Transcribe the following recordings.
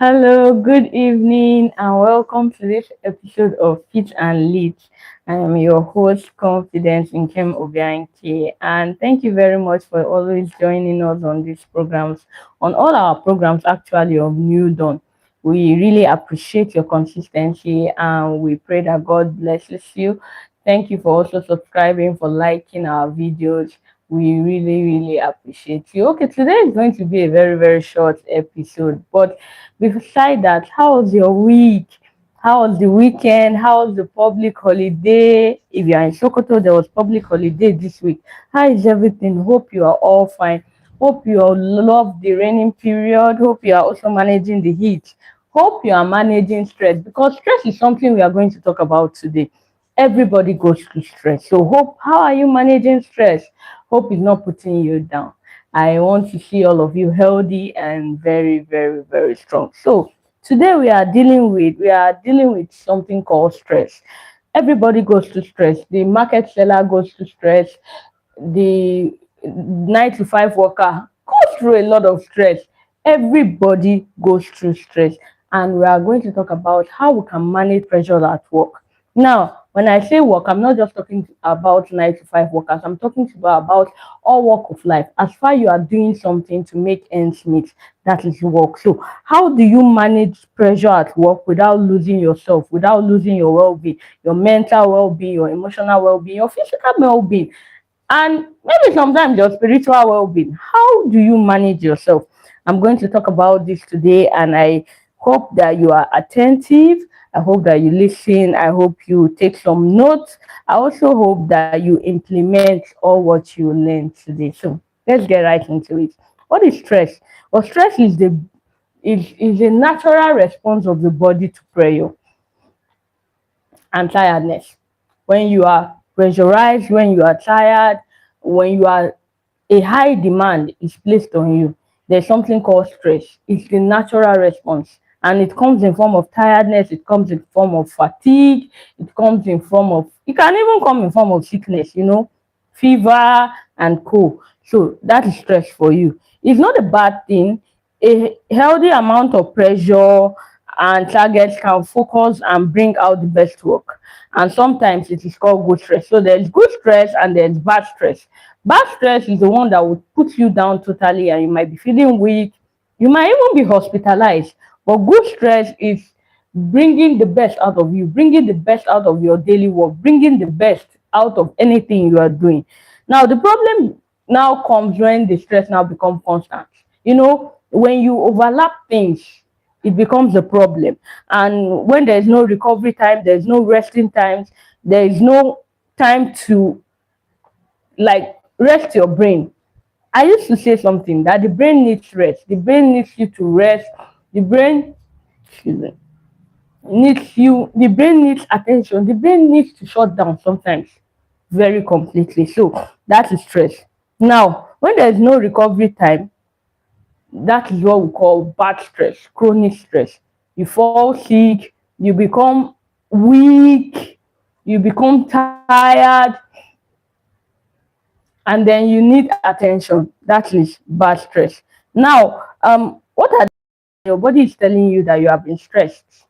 Hello, good evening, and welcome to this episode of Fit and Lead. I am your host, Confidence Nkem Obianke, and thank you very much for always joining us on these programs, on all our programs actually of New Dawn. We really appreciate your consistency, and we pray that God blesses you. Thank you for also subscribing, for liking our videos. We really appreciate you. Okay, today is going to be a very short episode, but beside that, how was your week? How was the weekend? How was the public holiday? If you are in Sokoto, there was public holiday this week. How is everything? Hope you are all fine. Hope you all love the raining period. Hope you are also managing the heat. Hope you are managing stress, because stress is something we are going to talk about today. Everybody goes through stress. So hope, how are you managing stress? Hope is not putting you down. I want to see all of you healthy and very strong. So today we are dealing with something called stress. Everybody goes to stress. The market seller goes to stress. The 9 to 5 worker goes through a lot of stress. Everybody goes through stress, and we are going to talk about how we can manage pressure at work. Now, when I say work, I'm not just talking about 9 to 5 workers. I'm talking about all walk of life. As far you are doing something to make ends meet, that is work. So, how do you manage pressure at work without losing yourself, without losing your well-being, your mental well-being, your emotional well-being, your physical well-being, and maybe sometimes your spiritual well-being? How do you manage yourself? I'm going to talk about this today, and I hope that you are attentive. I hope that you listen. I hope you take some notes. I also hope that you implement all what you learned today. So let's get right into it. What is stress? Well, stress is a natural response of the body to pressure and tiredness. When you are pressurized, when you are tired, when you are a high demand is placed on you, there's something called stress. It's the natural response, and it comes in form of tiredness. It comes in form of fatigue. It comes in form of, it can even come in form of sickness, fever and cold. So that is stress for you. It's not a bad thing. A healthy amount of pressure and targets can focus and bring out the best work. And sometimes it is called good stress. So there's good stress and there's bad stress. Bad stress is the one that would put you down totally, and you might be feeling weak. You might even be hospitalized. But good stress is bringing the best out of you, bringing the best out of your daily work, bringing the best out of anything you are doing. Now, the problem now comes when the stress now becomes constant. When you overlap things, it becomes a problem. And when there's no recovery time, there's no resting times, there is no time to like rest your brain. I used to say something that the brain needs rest. The brain needs you to rest. The brain, excuse me, the brain needs attention. The brain needs to shut down sometimes very completely. So that is stress. Now, when there is no recovery time, that is what we call bad stress, chronic stress. You fall sick, you become weak, you become tired, and then you need attention. That is bad stress. Now, what are your body is telling you that you have been stressed?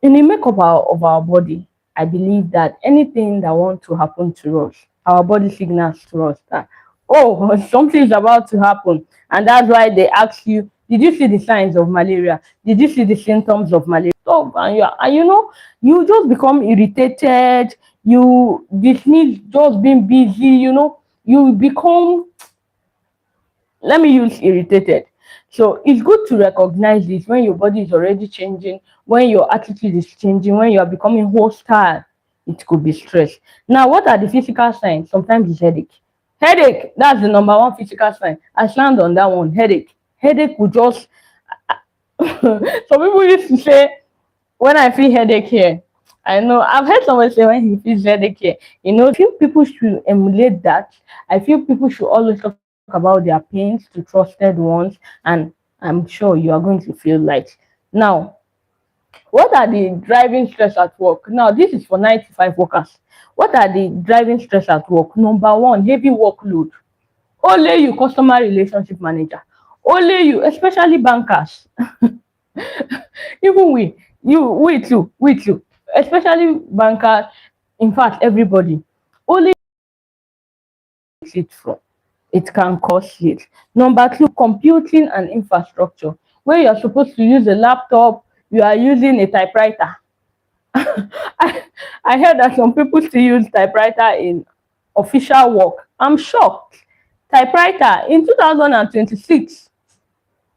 In the makeup of our body, I believe that anything that wants to happen to us, our body signals to us that, oh, something is about to happen. And that's why they ask you, did you see the signs of malaria? Did you see the symptoms of malaria? Stop, and you just become irritated. You dismiss just being busy. You become, let me use irritated. So it's good to recognize this when your body is already changing, when your attitude is changing, when you are becoming hostile. It could be stress. Now, what are the physical signs? Sometimes it's headache. Headache, that's the number one physical sign. I stand on that one. Headache will just some people used to say, when I feel headache here, I know I've heard someone say when he feels headache here. I feel people should emulate that. I feel people should always talk about their pains to trusted ones, and I'm sure you are going to feel light. Now, what are the driving stress at work? Now, this is for 9 to 5 workers. What are the driving stress at work? Number one, heavy workload. Only you customer relationship manager. Only you, especially bankers. Even we too, especially bankers. In fact, everybody. Only it from. It can cause it. Number two, computing and infrastructure. Where you're supposed to use a laptop, you are using a typewriter. I, I heard that some people still use typewriter in official work. I'm shocked. Typewriter in 2026,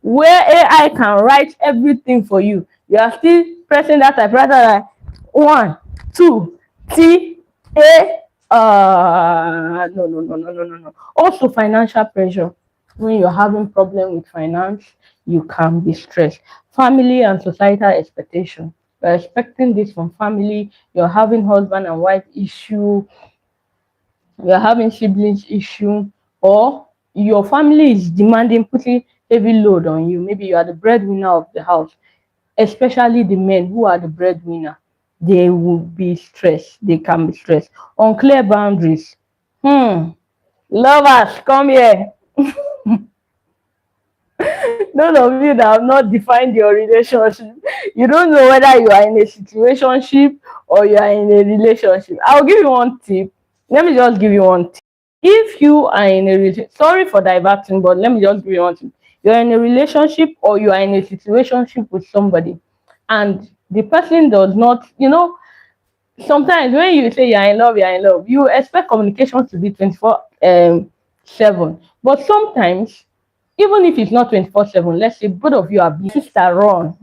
where AI can write everything for you. You are still pressing that typewriter like one, two, T, A. No, no, no, no, no, no, no. Also, financial pressure. When you're having problem with finance, you can be stressed. Family and societal expectation. You're expecting this from family. You're having husband and wife issue, you're having siblings issue, or your family is demanding, putting heavy load on you. Maybe you are the breadwinner of the house, especially the men who are the breadwinner. They will be stressed. They can be stressed. Unclear boundaries. Lovers, come here. Those of you that have not defined your relationship, you don't know whether you are in a situationship or you are in a relationship. I'll give you one tip. Let me just give you one tip. If you are in a relationship, sorry for diverting, but let me just give you one tip. You're in a relationship or you are in a situationship with somebody, and the person does not, sometimes when you say you're in love, you expect communication to be 24/7. But sometimes, even if it's not 24/7, let's say both of you are busy, sister, run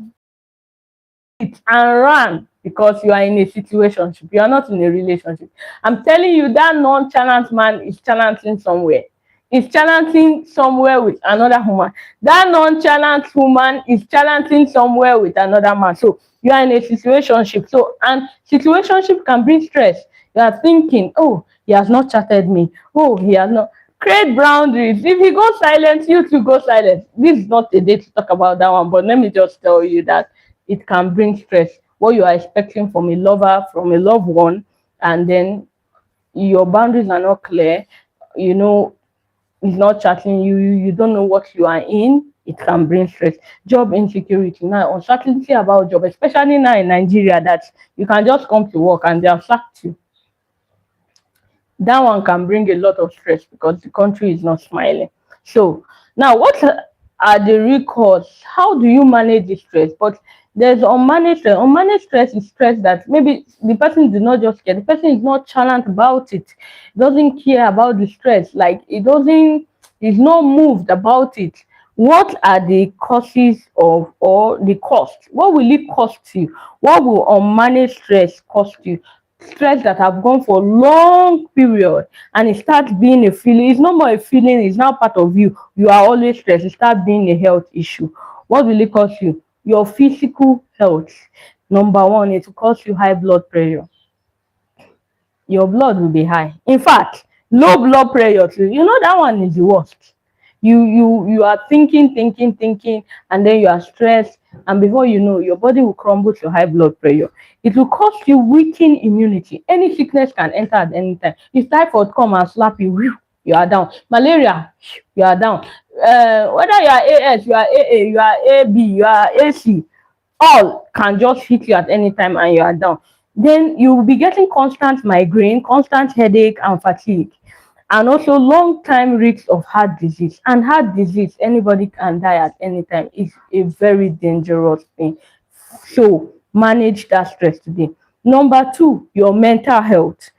it and run, because you are in a situationship, you are not in a relationship. I'm telling you, that nonchalant man is chanting somewhere. Is chanting somewhere with another woman. That nonchalant woman is chanting somewhere with another man. So you are in a situationship. So, and situationship can bring stress. You are thinking, oh, he has not chatted me. Oh, he has not. Create boundaries. If he goes silent, you too go silent. This is not a day to talk about that one, but let me just tell you that it can bring stress. What you are expecting from a lover, from a loved one, and then your boundaries are not clear. You know, he's not chatting you. You don't know what you are in. It can bring stress. Job insecurity. Now, uncertainty about job, especially now in Nigeria, that you can just come to work and they have sacked you. That one can bring a lot of stress because the country is not smiling. So now, what are the root cause? How do you manage the stress? But there's unmanaged stress. Unmanaged stress is stress that maybe the person did not just care. The person is not challenged about it. Doesn't care about the stress. Like it doesn't. Is not moved about it. What are the causes of, or the cost? What will it cost you? What will unmanaged stress cost you? Stress that have gone for long period and it starts being a feeling. It's no more a feeling, it's now part of you. You are always stressed. It starts being a health issue. What will it cost you? Your physical health. Number one, it will cause you high blood pressure. Your blood will be high. In fact, low blood pressure too. You know that one is the worst. You are thinking, and then you are stressed, and before you know, your body will crumble to high blood pressure. It will cause you weaken immunity. Any sickness can enter at any time. If typhoid come and slap you, whew, you are down. Malaria, you are down. Whether you are AS, you are AA, you are AB, you are AC, all can just hit you at any time and you are down. Then you will be getting constant migraine, constant headache, and fatigue, and also long time risks of heart disease. And heart disease, anybody can die at any time. It's a very dangerous thing. So manage that stress today. Number two, your mental health.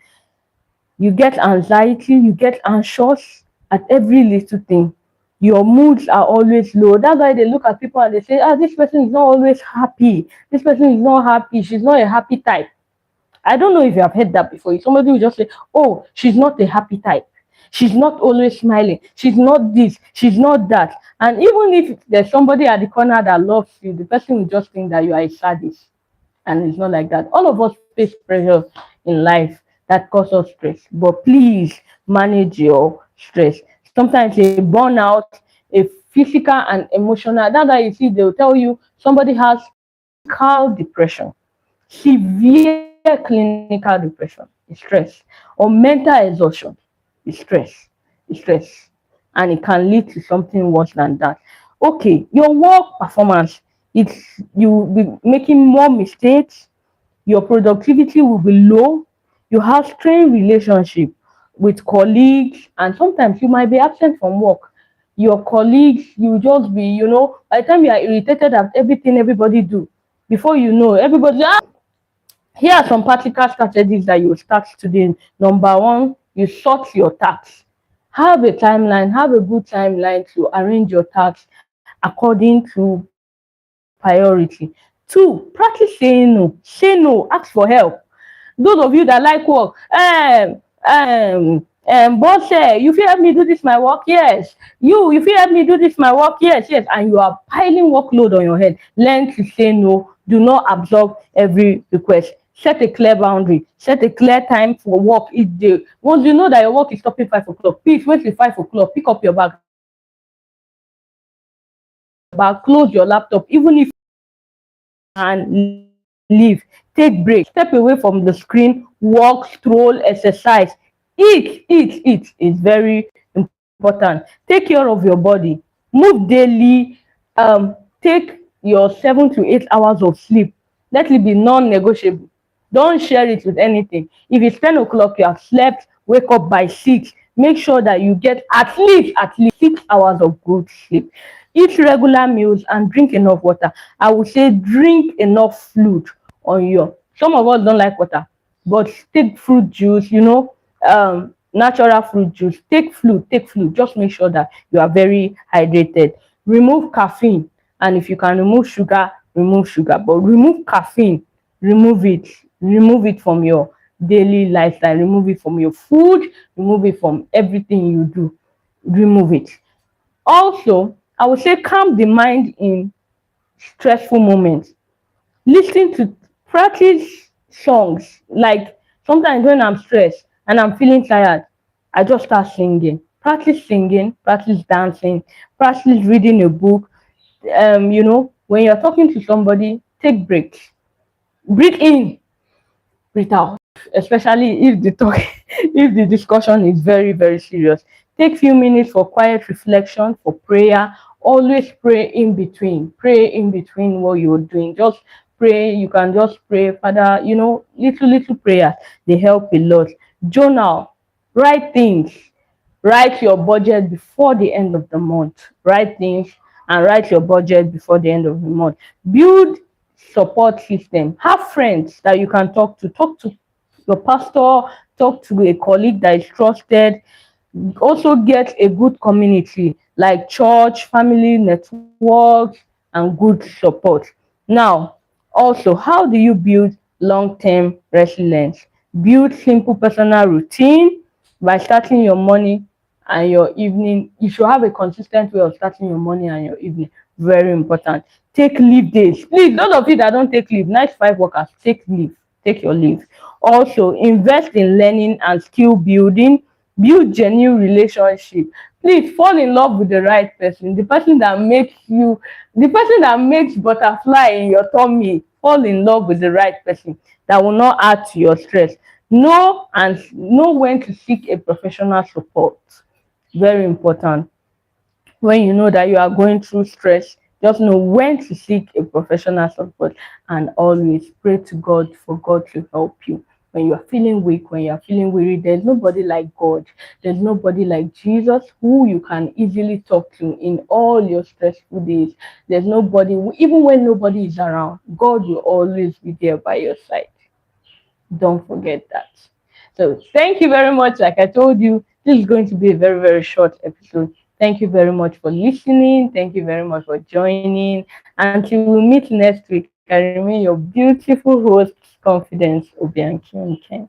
You get anxiety, you get anxious at every little thing. Your moods are always low. That's why they look at people and they say, ah, this person is not always happy. This person is not happy. She's not a happy type. I don't know if you have heard that before. Somebody will just say, oh, she's not a happy type. She's not always smiling. She's not this. She's not that. And even if there's somebody at the corner that loves you, the person will just think that you are a sadist. And it's not like that. All of us face pressure in life that causes stress. But please manage your stress. Sometimes a burnout, a physical and emotional. That's why you see they'll tell you somebody has clinical depression, severe clinical depression is stress, or mental exhaustion is stress, and it can lead to something worse than that. Okay, your work performance, it's you'll be making more mistakes, your productivity will be low, you have strained relationship with colleagues, and sometimes you might be absent from work. Your colleagues, you just be, by the time you are irritated at everything everybody do, before you know, everybody, here are some practical strategies that you start today. Number one, you sort your tasks. Have a timeline, have a good timeline to arrange your tasks according to priority. Two, practice saying no. Say no, ask for help. Those of you that like work, boss, you fit help me do this my work? Yes. You fit help me do this my work? Yes, yes. And you are piling workload on your head. Learn to say no. Do not absorb every request. Set a clear boundary. Set a clear time for work each day. Once you know that your work is stopping 5 o'clock, please wait till 5 o'clock. Pick up your bag, close your laptop, even if and leave. Take break. Step away from the screen. Walk, stroll, exercise. Eat is very important. Take care of your body. Move daily. Take your 7 to 8 hours of sleep. Let it be non-negotiable. Don't share it with anything. If it's 10 o'clock, you have slept, wake up by 6. Make sure that you get at least 6 hours of good sleep. Eat regular meals and drink enough water. I would say drink enough fluid on your. Some of us don't like water, but take fruit juice, natural fruit juice. Take fluid. Just make sure that you are very hydrated. Remove caffeine, and if you can remove sugar, remove sugar. But remove caffeine, remove it. Remove it from your daily lifestyle. Remove it from your food. Remove it from everything you do. Remove it. Also, I would say calm the mind in stressful moments. Listen to practice songs. Like sometimes when I'm stressed and I'm feeling tired, I just start singing, practice dancing, practice reading a book. When you're talking to somebody, take breaks. Breathe in, breathe out, especially if the talk if the discussion is very very serious. Take few minutes for quiet reflection, for prayer. Always pray in between what you're doing. Just pray. You can just pray, Father, little prayers, they help a lot. Journal. Write things. Write your budget before the end of the month. Write things and write your budget before the end of the month. Build support system. Have friends that you can talk to. Talk to your pastor, talk to a colleague that is trusted. Also get a good community like church, family networks, and good support. Now, also, how do you build long-term resilience? Build simple personal routine by starting your morning and your evening. You should have a consistent way of starting your morning and your evening. Very important. Take leave days. Please, those of you that don't take leave, 9 to 5 workers, take leave. Take your leave. Also, invest in learning and skill building. Build genuine relationship. Please fall in love with the right person, the person that makes butterfly in your tummy. Fall in love with the right person that will not add to your stress. Know when to seek a professional support. Very important. When you know that you are going through stress, just know when to seek a professional support, and always pray to God for God to help you. When you are feeling weak, when you are feeling weary, there's nobody like God. There's nobody like Jesus who you can easily talk to in all your stressful days. There's nobody, even when nobody is around, God will always be there by your side. Don't forget that. So thank you very much. Like I told you, this is going to be a very, very short episode. Thank you very much for listening. Thank you very much for joining. Until we meet next week, I remain your beautiful host, Confidence Obianki.